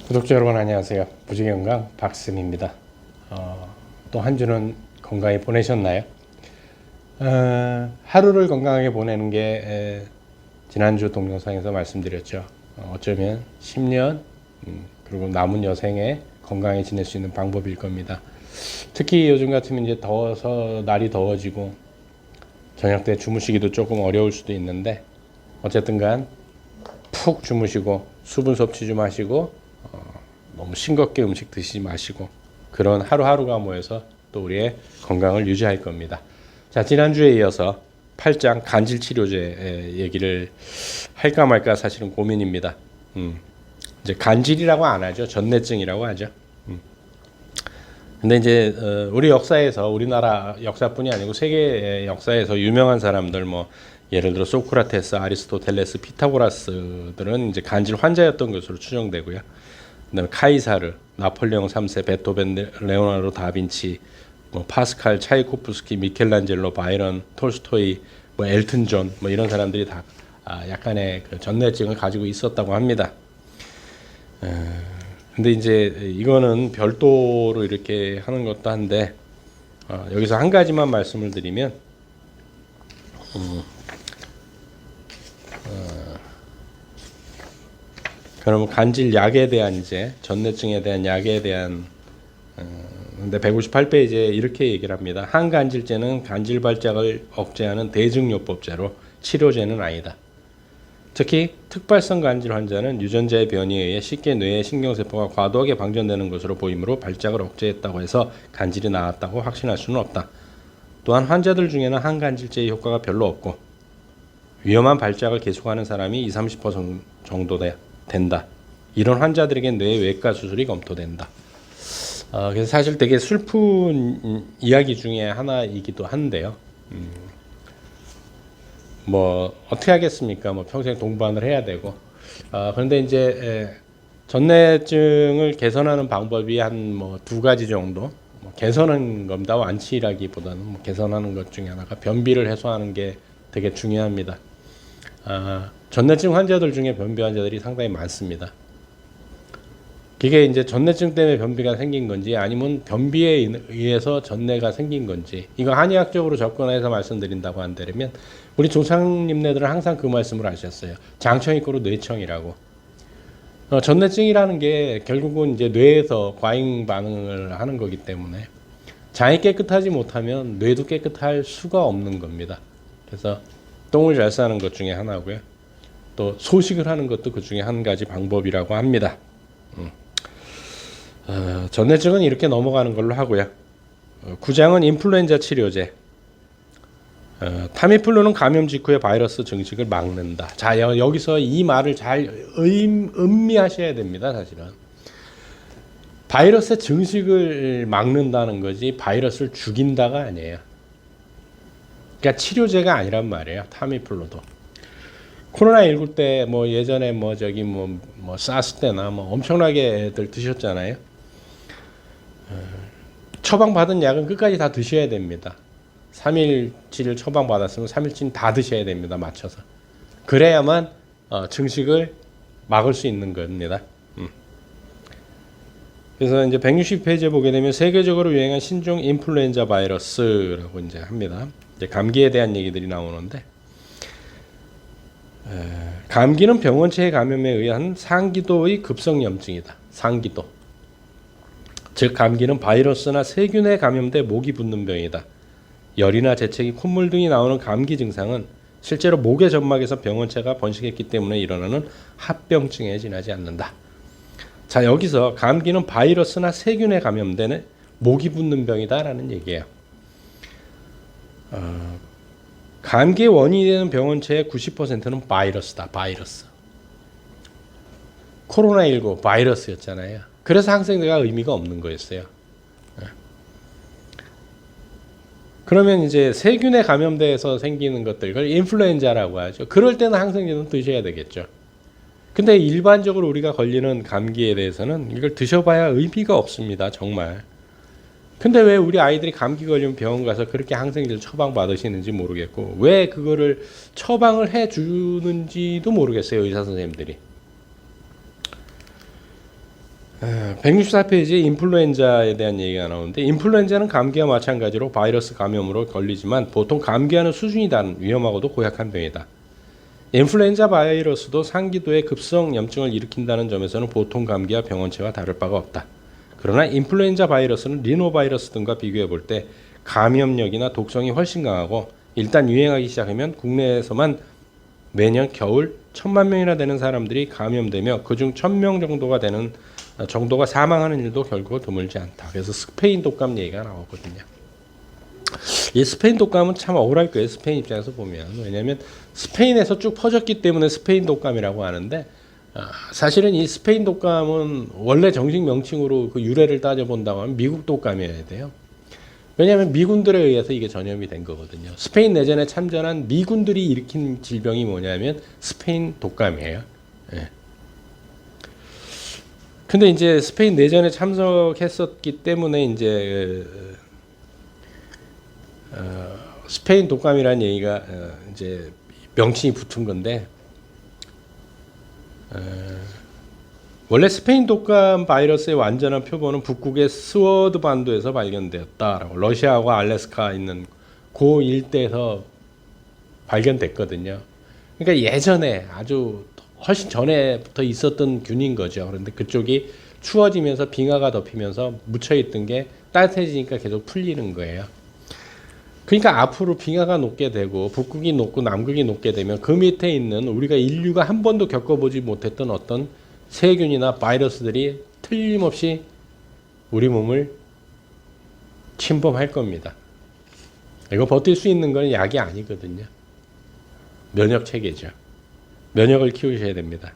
구독자 여러분 안녕하세요. 무지개건강 박승입니다. 또 한 주는 건강히 보내셨나요? 하루를 건강하게 보내는 게 지난주 동영상에서 말씀드렸죠. 어쩌면 10년 그리고 남은 여생에 건강히 지낼 수 있는 방법일 겁니다. 특히 요즘 같으면 이제 더워서 날이 더워지고 저녁 때 주무시기도 조금 어려울 수도 있는데 어쨌든 간 푹 주무시고 수분 섭취 좀 하시고 너무 싱겁게 음식 드시지 마시고 그런 하루하루가 모여서 또 우리의 건강을 유지할 겁니다. 자, 지난주에 이어서 8장 간질 치료제 얘기를 할까 말까 사실은 고민입니다. 이제 간질이라고 안 하죠. 전내증이라고 하죠. 근데 이제 우리 역사에서 우리나라 역사뿐이 아니고 세계 역사에서 유명한 사람들 뭐 예를 들어 소크라테스, 아리스토텔레스, 피타고라스들은 이제 간질 환자였던 것으로 추정되고요. 그다음에 카이사르, 나폴레옹 3세, 베토벤, 레오나르도 다빈치, 뭐 파스칼, 차이코프스키, 미켈란젤로, 바이런, 톨스토이, 뭐 엘튼 존, 뭐 이런 사람들이 다 약간의 그 전내증을 가지고 있었다고 합니다. 근데 이제 이거는 별도로 이렇게 하는 것도 한데 여기서 한 가지만 말씀을 드리면 그러면 간질 약에 대한 이제 전내증에 대한 약에 대한 근데 158페이지에 이렇게 얘기를 합니다. 항간질제는 간질 발작을 억제하는 대증요법제로 치료제는 아니다. 특히 특발성 간질 환자는 유전자의 변이에 의해 쉽게 뇌의 신경세포가 과도하게 방전되는 것으로 보이므로 발작을 억제했다고 해서 간질이 나았다고 확신할 수는 없다. 또한 환자들 중에는 항간질제의 효과가 별로 없고 위험한 발작을 계속하는 사람이 20-30% 정도 된다. 이런 환자들에겐 뇌 외과 수술이 검토된다. 그래서 사실 되게 슬픈 이야기 중에 하나이기도 한데요. 뭐 어떻게 하겠습니까? 뭐 평생 동반을 해야 되고. 그런데 이제 전내증을 개선하는 방법이 한 뭐 두 가지 정도. 뭐 개선하는 겁니다. 완치라기보다는 뭐 개선하는 것 중에 하나가 변비를 해소하는 게 되게 중요합니다. 전내증 환자들 중에 변비 환자들이 상당히 많습니다. 그게 이제 전내증 때문에 변비가 생긴 건지 아니면 변비에 의해서 전내가 생긴 건지 이거 한의학적으로 접근해서 말씀드린다고 한다면 우리 조상님네들은 항상 그 말씀을 하셨어요. 장청 있고로 뇌청이라고. 전내증이라는 게 결국은 이제 뇌에서 과잉 반응을 하는 거기 때문에 장이 깨끗하지 못하면 뇌도 깨끗할 수가 없는 겁니다. 그래서 똥을 잘 싸는 것 중에 하나고요. 또 소식을 하는 것도 그 중에 한 가지 방법이라고 합니다. 전내증은 이렇게 넘어가는 걸로 하고요. 9장은 인플루엔자 치료제. 타미플루는 감염 직후에 바이러스 증식을 막는다. 자, 여기서 이 말을 잘 음미하셔야 됩니다. 사실은 바이러스의 증식을 막는다는 거지 바이러스를 죽인다가 아니에요. 그러니까 치료제가 아니란 말이에요. 타미플루도. 코로나19 때 뭐 예전에 뭐 저기 뭐 사스 때나 뭐 엄청나게 애들 드셨잖아요. 처방받은 약은 끝까지 다 드셔야 됩니다. 3일치를 처방받았으면 3일치는 다 드셔야 됩니다. 맞춰서. 그래야만 증식을 막을 수 있는 겁니다. 그래서 이제 160페이지에 보게 되면 세계적으로 유행한 신종 인플루엔자 바이러스라고 이제 합니다. 이제 감기에 대한 얘기들이 나오는데 감기는 병원체의 감염에 의한 상기도의 급성염증이다. 상기도. 즉 감기는 바이러스나 세균에 감염돼 목이 붓는 병이다. 열이나 재채기, 콧물 등이 나오는 감기 증상은 실제로 목의 점막에서 병원체가 번식했기 때문에 일어나는 합병증에 지나지 않는다. 자, 여기서 감기는 바이러스나 세균에 감염되는 목이 붓는 병이다라는 얘기예요. 감기의 원인이 되는 병원체의 90%는 바이러스다. 바이러스. 코로나19 바이러스였잖아요. 그래서 항생제가 의미가 없는 거였어요. 그러면 이제 세균에 감염돼서 생기는 것들, 그걸 인플루엔자라고 하죠. 그럴 때는 항생제는 드셔야 되겠죠. 근데 일반적으로 우리가 걸리는 감기에 대해서는 이걸 드셔봐야 의미가 없습니다. 정말. 근데 왜 우리 아이들이 감기 걸리면 병원 가서 그렇게 항생제를 처방받으시는지 모르겠고 왜 그거를 처방을 해주는지도 모르겠어요. 의사 선생님들이. 164페이지에 인플루엔자에 대한 얘기가 나오는데 인플루엔자는 감기와 마찬가지로 바이러스 감염으로 걸리지만 보통 감기와는 수준이 다른 위험하고도 고약한 병이다. 인플루엔자 바이러스도 상기도의 급성 염증을 일으킨다는 점에서는 보통 감기와 병원체와 다를 바가 없다. 그러나 인플루엔자 바이러스는 리노바이러스 등과 비교해 볼 때 감염력이나 독성이 훨씬 강하고 일단 유행하기 시작하면 국내에서만 매년 겨울 1,000만 명이나 되는 사람들이 감염되며 그중 1,000명 정도가 사망하는 일도 결코 드물지 않다. 그래서 스페인 독감 얘기가 나오거든요. 이 스페인 독감은 참 억울할 거예요. 스페인 입장에서 보면. 왜냐하면 스페인에서 쭉 퍼졌기 때문에 스페인 독감이라고 하는데 사실은 이 스페인 독감은 원래 정식 명칭으로 그 유래를 따져본다고 하면 미국 독감이어야 돼요. 왜냐하면 미군들에 의해서 이게 전염이 된 거거든요. 스페인 내전에 참전한 미군들이 일으킨 질병이 뭐냐면 스페인 독감이에요. 예. 근데 이제 스페인 내전에 참석했었기 때문에 이제 스페인 독감이라는 얘기가 이제 명칭이 붙은 건데 원래 스페인 독감 바이러스의 완전한 표본은 북극의 스워드 반도에서 발견되었다라고 러시아와 알래스카 있는 그 일대에서 발견됐거든요. 그러니까 예전에 아주 훨씬 전에부터 있었던 균인 거죠. 그런데 그쪽이 추워지면서 빙하가 덮이면서 묻혀있던 게 따뜻해지니까 계속 풀리는 거예요. 그러니까 앞으로 빙하가 녹게 되고 북극이 녹고 남극이 녹게 되면 그 밑에 있는 우리가 인류가 한 번도 겪어보지 못했던 어떤 세균이나 바이러스들이 틀림없이 우리 몸을 침범할 겁니다. 이거 버틸 수 있는 건 약이 아니거든요. 면역 체계죠. 면역을 키우셔야 됩니다.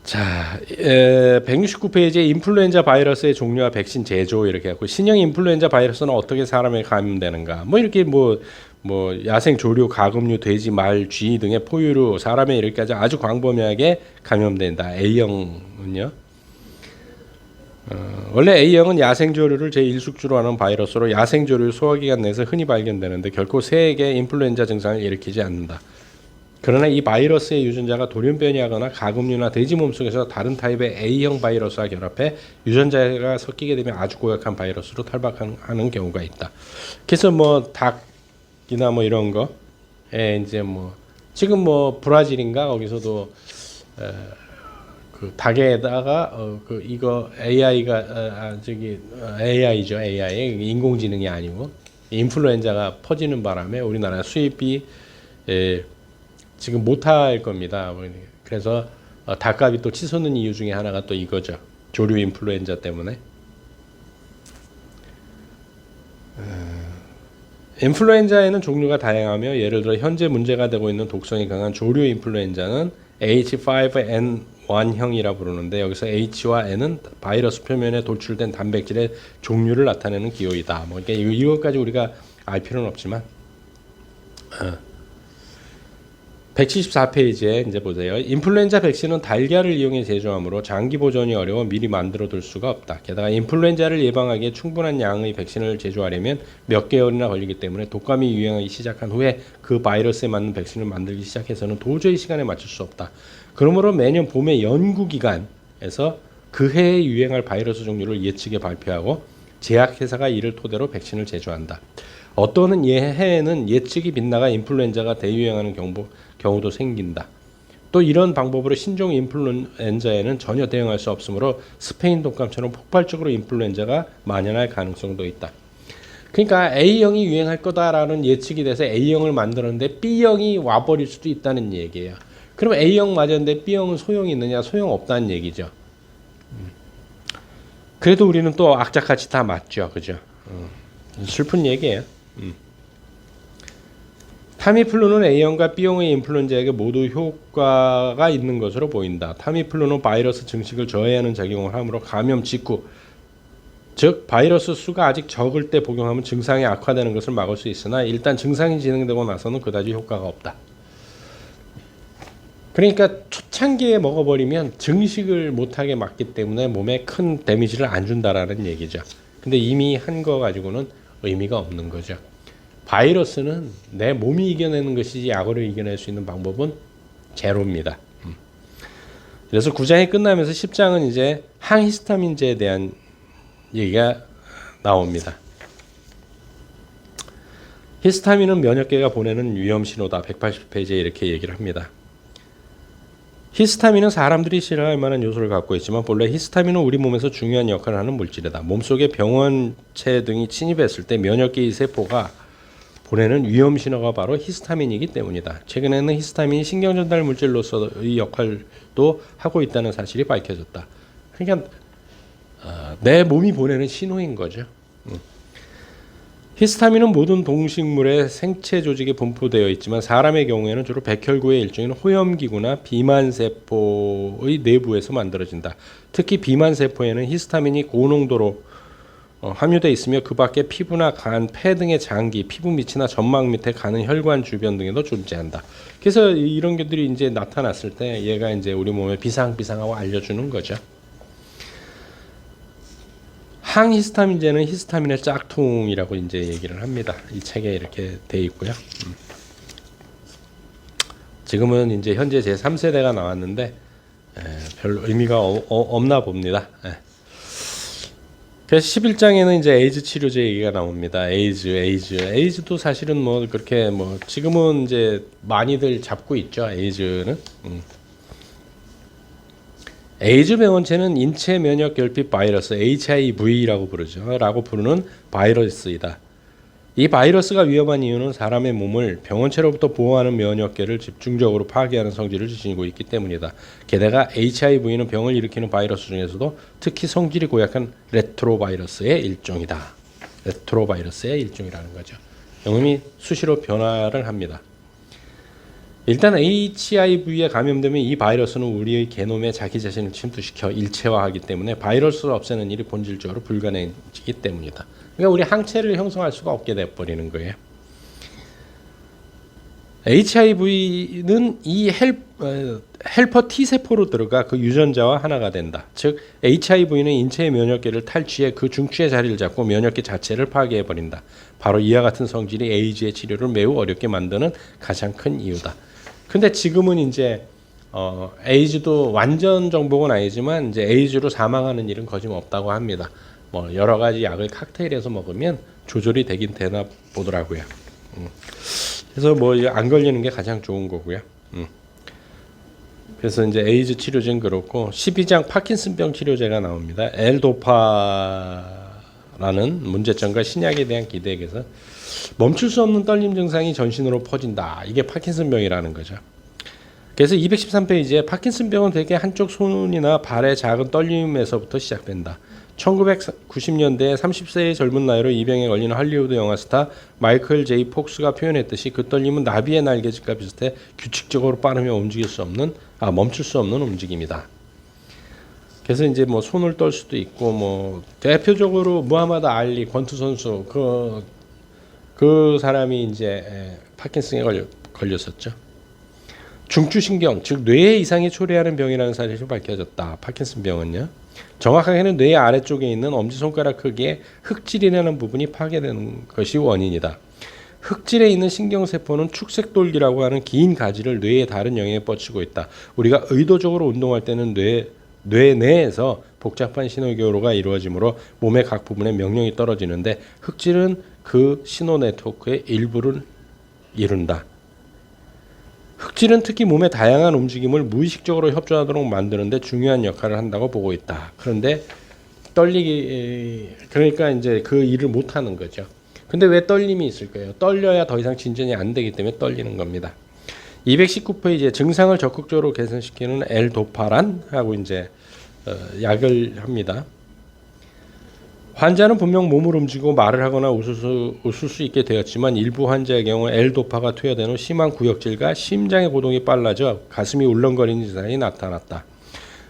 자, 169페이지에 인플루엔자 바이러스의 종류와 백신 제조 이렇게 하고 신형 인플루엔자 바이러스는 어떻게 사람에 감염되는가? 뭐 이렇게 뭐 야생 조류, 가금류, 돼지, 말, 쥐 등의 포유류 사람에 이렇게까지 아주 광범위하게 감염된다. A형은요. 원래 A형은 야생조류를 제1숙주로 하는 바이러스로 야생조류 소화기관 내에서 흔히 발견되는데 결코 새에게 인플루엔자 증상을 일으키지 않는다. 그러나 이 바이러스의 유전자가 돌연변이하거나 가금류나 돼지 몸속에서 다른 타입의 A형 바이러스와 결합해 유전자가 섞이게 되면 아주 고약한 바이러스로 탈바하는 경우가 있다. 그래서 뭐 닭이나 뭐 이런 거에 이제 뭐 지금 뭐 브라질인가 거기서도 그 닭에다가 그 이거 AI가 AI죠. AI 인공지능이 아니고 인플루엔자가 퍼지는 바람에 우리나라 수입이 지금 못할 겁니다. 그래서 닭값이 또 치솟는 이유 중에 하나가 또 이거죠. 조류 인플루엔자 때문에. 인플루엔자에는 종류가 다양하며 예를 들어 현재 문제가 되고 있는 독성이 강한 조류 인플루엔자는 H5N1형이라 부르는데 여기서 H와 N은 바이러스 표면에 돌출된 단백질의 종류를 나타내는 기호이다. 뭐 그러니까 이것까지 우리가 알 필요는 없지만 174페이지에 이제 보세요. 인플루엔자 백신은 달걀을 이용해 제조하므로 장기 보존이 어려워 미리 만들어 둘 수가 없다. 게다가 인플루엔자를 예방하기에 충분한 양의 백신을 제조하려면 몇 개월이나 걸리기 때문에 독감이 유행하기 시작한 후에 그 바이러스에 맞는 백신을 만들기 시작해서는 도저히 시간에 맞출 수 없다. 그러므로 매년 봄에 연구기관에서 그 해에 유행할 바이러스 종류를 예측해 발표하고 제약회사가 이를 토대로 백신을 제조한다. 어떤 해에는 예측이 빗나가 인플루엔자가 대유행하는 경우도 생긴다. 또 이런 방법으로 신종 인플루엔자에는 전혀 대응할 수 없으므로 스페인 독감처럼 폭발적으로 인플루엔자가 만연할 가능성도 있다. 그러니까 A형이 유행할 거다라는 예측이 돼서 A형을 만들었는데 B형이 와버릴 수도 있다는 얘기예요. 그럼 A형 맞았는데 B형은 소용이 있느냐? 소용없다는 얘기죠. 그래도 우리는 또 악착같이 다 맞죠. 그죠? 슬픈 얘기예요. 타미플루는 A형과 B형의 인플루엔자에게 모두 효과가 있는 것으로 보인다. 타미플루는 바이러스 증식을 저해하는 작용을 하므로 감염 직후, 즉 바이러스 수가 아직 적을 때 복용하면 증상이 악화되는 것을 막을 수 있으나 일단 증상이 진행되고 나서는 그다지 효과가 없다. 그러니까 초창기에 먹어버리면 증식을 못하게 막기 때문에 몸에 큰 데미지를 안 준다라는 얘기죠. 근데 이미 한 거 가지고는 의미가 없는 거죠. 바이러스는 내 몸이 이겨내는 것이지 약으로 이겨낼 수 있는 방법은 제로입니다. 그래서 9장이 끝나면서 10장은 이제 항히스타민제에 대한 얘기가 나옵니다. 히스타민은 면역계가 보내는 위험 신호다. 180페이지에 이렇게 얘기를 합니다. 히스타민은 사람들이 싫어할 만한 요소를 갖고 있지만 본래 히스타민은 우리 몸에서 중요한 역할을 하는 물질이다. 몸속에 병원체 등이 침입했을 때 면역계의 세포가 보내는 위험 신호가 바로 히스타민이기 때문이다. 최근에는 히스타민이 신경전달 물질로서의 역할도 하고 있다는 사실이 밝혀졌다. 그러니까 내 몸이 보내는 신호인 거죠. 히스타민은 모든 동식물의 생체 조직에 분포되어 있지만 사람의 경우에는 주로 백혈구의 일종인 호염기구나 비만세포의 내부에서 만들어진다. 특히 비만세포에는 히스타민이 고농도로 함유되어 있으며 그 밖에 피부나 간, 폐 등의 장기, 피부 밑이나 점막 밑에 가는 혈관 주변 등에도 존재한다. 그래서 이런 것들이 이제 나타났을 때 얘가 이제 우리 몸에 비상하고 알려주는 거죠. 항히스타민제는 히스타민의 짝퉁이라고 이제 얘기를 합니다. 이 책에 이렇게 돼 있고요. 지금은 이제 현재 제 3세대가 나왔는데 별로 의미가 없나 봅니다. 그래서 11장에는 이제 에이즈 치료제 얘기가 나옵니다. 에이즈도 사실은 뭐 그렇게 뭐 지금은 이제 많이들 잡고 있죠. 에이즈는. 에이즈 병원체는 인체 면역 결핍 바이러스 HIV라고 부르죠. 라고 부르는 바이러스이다. 이 바이러스가 위험한 이유는 사람의 몸을 병원체로부터 보호하는 면역계를 집중적으로 파괴하는 성질을 지니고 있기 때문이다. 게다가 HIV는 병을 일으키는 바이러스 중에서도 특히 성질이 고약한 레트로바이러스의 일종이다. 레트로바이러스의 일종이라는 거죠. 영음이 수시로 변화를 합니다. 일단 HIV에 감염되면 이 바이러스는 우리의 게놈에 자기 자신을 침투시켜 일체화하기 때문에 바이러스를 없애는 일이 본질적으로 불가능해지기 때문이다. 그러니까 우리 항체를 형성할 수가 없게 돼버리는 거예요. HIV는 이 헬퍼 T세포로 들어가 그 유전자와 하나가 된다. 즉 HIV는 인체의 면역계를 탈취해 그 중추의 자리를 잡고 면역계 자체를 파괴해버린다. 바로 이와 같은 성질이 에이즈의 치료를 매우 어렵게 만드는 가장 큰 이유다. 근데 지금은 이제 에이즈도 완전 정복은 아니지만 이제 에이즈로 사망하는 일은 거짓없다고 합니다. 뭐 여러 가지 약을 칵테일해서 먹으면 조절이 되긴 되나 보더라고요. 그래서 뭐 안 걸리는 게 가장 좋은 거고요. 그래서 이제 에이즈 치료제는 그렇고 12장 파킨슨병 치료제가 나옵니다. 엘도파라는 문제점과 신약에 대한 기대에서 멈출 수 없는 떨림 증상이 전신으로 퍼진다. 이게 파킨슨병이라는 거죠. 그래서 213페이지에 파킨슨병은 대개 한쪽 손이나 발의 작은 떨림에서부터 시작된다. 1990년대에 30세의 젊은 나이로 이 병에 걸리는 할리우드 영화 스타 마이클 제이 폭스가 표현했듯이 그 떨림은 나비의 날개짓과 비슷해 규칙적으로 빠르며 멈출 수 없는 움직임이다. 그래서 이제 뭐 손을 떨 수도 있고 뭐 대표적으로 무하마드 알리 권투 선수 그 사람이 이제 파킨슨에 걸렸었죠. 중추신경 즉 뇌에 이상이 초래하는 병이라는 사실이 밝혀졌다. 파킨슨병은요. 정확하게는 뇌 아래쪽에 있는 엄지손가락 크기의 흑질이라는 부분이 파괴되는 것이 원인이다. 흑질에 있는 신경세포는 축색돌기라고 하는 긴 가지를 뇌의 다른 영역에 뻗치고 있다. 우리가 의도적으로 운동할 때는 뇌 내에서 복잡한 신호교류가 이루어지므로 몸의 각 부분에 명령이 떨어지는데 흑질은 그 신호 네트워크의 일부를 이룬다. 흑질은 특히 몸의 다양한 움직임을 무의식적으로 협조하도록 만드는데 중요한 역할을 한다고 보고 있다. 그런데 그러니까 이제 그 일을 못 하는 거죠. 근데 왜 떨림이 있을까요? 떨려야 더 이상 진전이 안 되기 때문에 떨리는 겁니다. 219페이지에 증상을 적극적으로 개선시키는 엘도파란 하고 이제 약을 합니다. 환자는 분명 몸을 움직이고 말을 하거나 웃을 수 있게 되었지만 일부 환자의 경우 엘도파가 투여된 후 심한 구역질과 심장의 고동이 빨라져 가슴이 울렁거리는 증상이 나타났다.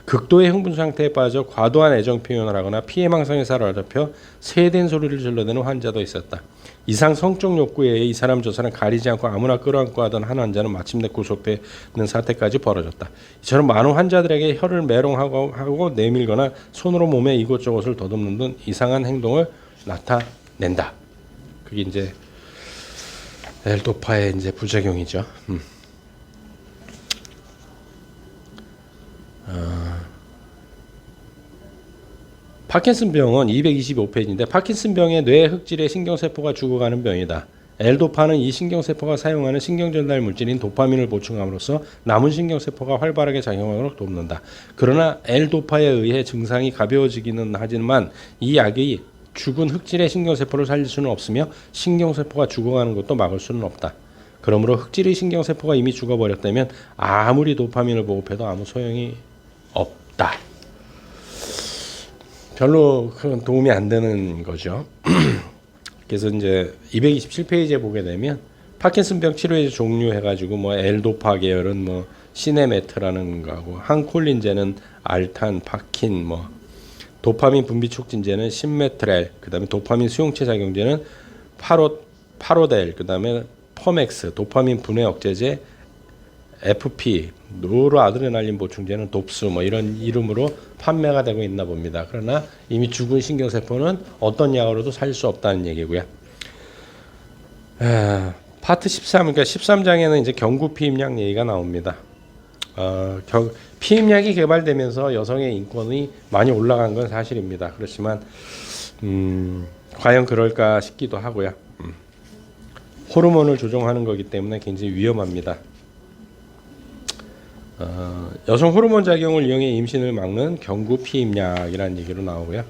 극도의 흥분 상태에 빠져 과도한 애정 표현을 하거나 피해망상에 사로잡혀 세댄 소리를 질러대는 환자도 있었다. 이상 성적 욕구에 의해 이 사람 저 사람 가리지 않고 아무나 끌어안고 하던 한 환자는 마침내 구속되는 사태까지 벌어졌다. 이처럼 많은 환자들에게 혀를 메롱하고 내밀거나 손으로 몸의 이곳저곳을 더듬는 등 이상한 행동을 나타낸다. 그게 이제 엘도파의 이제 부작용이죠. 파킨슨병은 225페이지인데 파킨슨병의 뇌 흑질의 신경세포가 죽어가는 병이다. L도파는 이 신경세포가 사용하는 신경전달 물질인 도파민을 보충함으로써 남은 신경세포가 활발하게 작용하도록 돕는다. 그러나 L도파에 의해 증상이 가벼워지기는 하지만 이 약이 죽은 흑질의 신경세포를 살릴 수는 없으며 신경세포가 죽어가는 것도 막을 수는 없다. 그러므로 흑질의 신경세포가 이미 죽어버렸다면 아무리 도파민을 보급해도 아무 소용이 없다. 별로 큰 도움이 안 되는 거죠. 그래서 이제 227페이지에 보게 되면 파킨슨병 치료의 종류 해가지고 뭐 L도파 계열은 뭐 시네메트라는 거하고 항콜린제는 알탄, 파킨, 뭐 도파민 분비 촉진제는 신메트렐, 그다음에 도파민 수용체 작용제는 파로델, 그다음에 퍼맥스, 도파민 분해 억제제 FP, 노르아드레날린 보충제는 돕스 뭐 이런 이름으로 판매가 되고 있나 봅니다. 그러나 이미 죽은 신경세포는 어떤 약으로도 살릴 수 없다는 얘기고요. 파트 13, 그러니까 13장에는 이제 경구피임약 얘기가 나옵니다. 피임약이 개발되면서 여성의 인권이 많이 올라간 건 사실입니다. 그렇지만 과연 그럴까 싶기도 하고요. 호르몬을 조종하는 거기 때문에 굉장히 위험합니다. 여성 호르몬 작용을 이용해 임신을 막는 경구피임약이라는 얘기로 나오고요.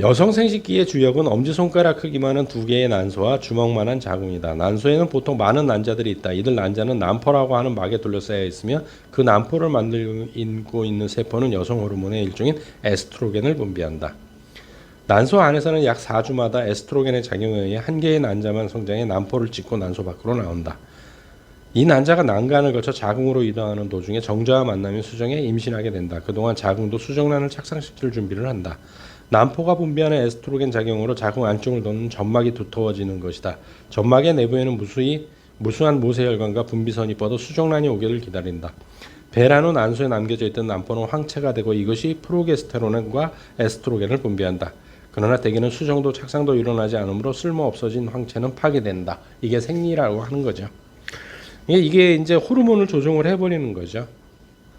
여성 생식기의 주역은 엄지손가락 크기만한 두 개의 난소와 주먹만한 자궁이다. 난소에는 보통 많은 난자들이 있다. 이들 난자는 난포라고 하는 막에 둘러싸여 있으며 그 난포를 만들고 있는 세포는 여성 호르몬의 일종인 에스트로겐을 분비한다. 난소 안에서는 약 4주마다 에스트로겐의 작용에 의해 한 개의 난자만 성장해 난포를 찍고 난소 밖으로 나온다. 이 난자가 난간을 거쳐 자궁으로 이동하는 도중에 정자와 만나면 수정해 임신하게 된다. 그동안 자궁도 수정란을 착상시킬 준비를 한다. 난포가 분비하는 에스트로겐 작용으로 자궁 안쪽을 도는 점막이 두터워지는 것이다. 점막의 내부에는 무수한 모세혈관과 분비선이 뻗어 수정란이 오기를 기다린다. 배란 후 난소에 남겨져 있던 난포는 황체가 되고 이것이 프로게스테론과 에스트로겐을 분비한다. 그러나 대개는 수정도 착상도 일어나지 않으므로 쓸모없어진 황체는 파괴된다. 이게 생리라고 하는 거죠. 이게 이제 호르몬을 조종을 해버리는 거죠.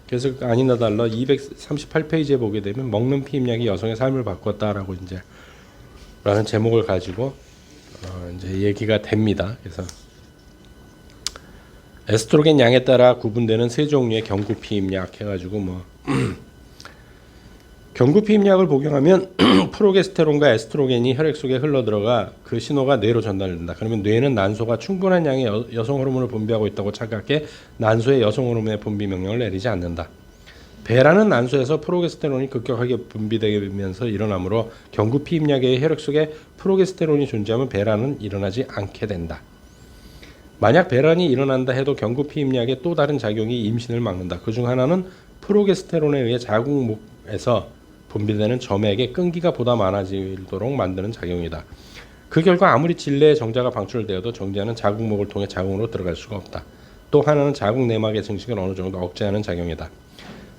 그래서 아니나 달라 238페이지에 보게 되면 먹는 피임약이 여성의 삶을 바꿨다라고 이제 라는 제목을 가지고 이제 얘기가 됩니다. 그래서 에스트로겐 양에 따라 구분되는 세 종류의 경구 피임약 해가지고 뭐 경구 피임약을 복용하면 프로게스테론과 에스트로겐이 혈액 속에 흘러들어가 그 신호가 뇌로 전달된다. 그러면 뇌는 난소가 충분한 양의 여성 호르몬을 분비하고 있다고 착각해 난소에 여성 호르몬의 분비 명령을 내리지 않는다. 배라는 난소에서 프로게스테론이 급격하게 분비되면서 일어나므로 경구 피임약의 혈액 속에 프로게스테론이 존재하면 배란은 일어나지 않게 된다. 만약 배란이 일어난다 해도 경구 피임약의 또 다른 작용이 임신을 막는다. 그중 하나는 프로게스테론에 의해 자궁목에서 분비되는 점액의 끈기가 보다 많아지도록 만드는 작용이다. 그 결과 아무리 질내에 정자가 방출되어도 정자는 자궁목을 통해 자궁으로 들어갈 수가 없다. 또 하나는 자궁 내막의 증식을 어느 정도 억제하는 작용이다.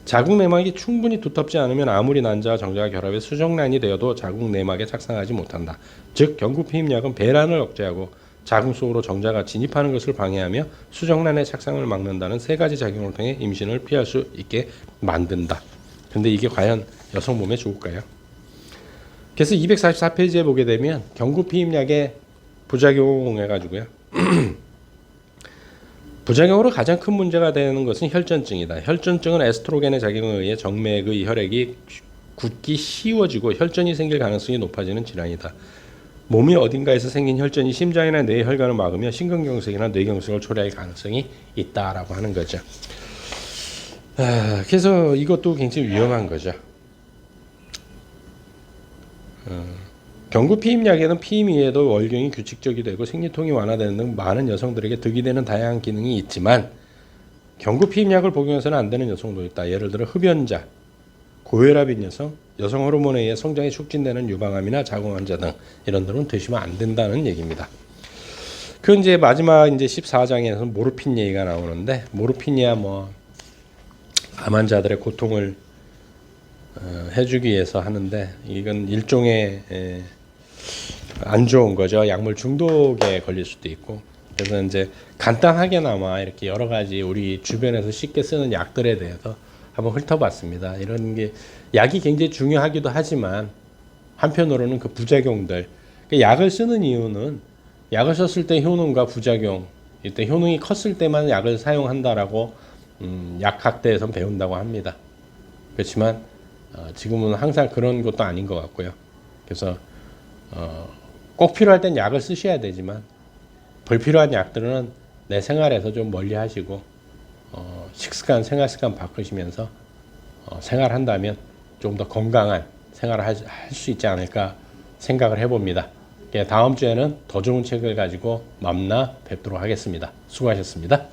자궁 내막이 충분히 두텁지 않으면 아무리 난자와 정자가 결합해 수정란이 되어도 자궁 내막에 착상하지 못한다. 즉 경구 피임약은 배란을 억제하고 자궁 속으로 정자가 진입하는 것을 방해하며 수정란의 착상을 막는다는 세 가지 작용을 통해 임신을 피할 수 있게 만든다. 근데 이게 과연 여성 몸에 좋을까요? 그래서 244페이지에 보게 되면 경구 피임약의 부작용 해가지고요. 부작용으로 가장 큰 문제가 되는 것은 혈전증이다. 혈전증은 에스트로겐의 작용에 의해 정맥의 혈액이 굳기 쉬워지고 혈전이 생길 가능성이 높아지는 질환이다. 몸이 어딘가에서 생긴 혈전이 심장이나 뇌의 혈관을 막으며 심근경색이나 뇌경색을 초래할 가능성이 있다라고 하는 거죠. 그래서 이것도 굉장히 위험한 거죠. 경구 피임약에는 피임 이외에도 월경이 규칙적이 되고 생리통이 완화되는 등 많은 여성들에게 득이 되는 다양한 기능이 있지만 경구 피임약을 복용해서는 안 되는 여성도 있다. 예를 들어 흡연자, 고혈압인 여성, 여성 호르몬에 의해 성장이 촉진되는 유방암이나 자궁 환자 등 이런 들은 드시면 안 된다는 얘기입니다. 그 이제 마지막 이제 14장에서 모르핀 얘기가 나오는데 모르핀이야 뭐 암 환자들의 고통을 해주기 위해서 하는데 이건 일종의 안 좋은 거죠. 약물 중독에 걸릴 수도 있고. 그래서 이제 간단하게나마 이렇게 여러 가지 우리 주변에서 쉽게 쓰는 약들에 대해서 한번 훑어봤습니다. 이런 게 약이 굉장히 중요하기도 하지만 한편으로는 그 부작용들, 약을 쓰는 이유는 약을 썼을 때 효능과 부작용, 이때 효능이 컸을 때만 약을 사용한다라고 약학대에선 배운다고 합니다. 그렇지만 지금은 항상 그런 것도 아닌 것 같고요. 그래서 꼭 필요할 땐 약을 쓰셔야 되지만 불필요한 약들은 내 생활에서 좀 멀리 하시고 식습관, 생활습관 바꾸시면서 생활한다면 좀 더 건강한 생활을 할 수 있지 않을까 생각을 해봅니다. 다음 주에는 더 좋은 책을 가지고 만나 뵙도록 하겠습니다. 수고하셨습니다.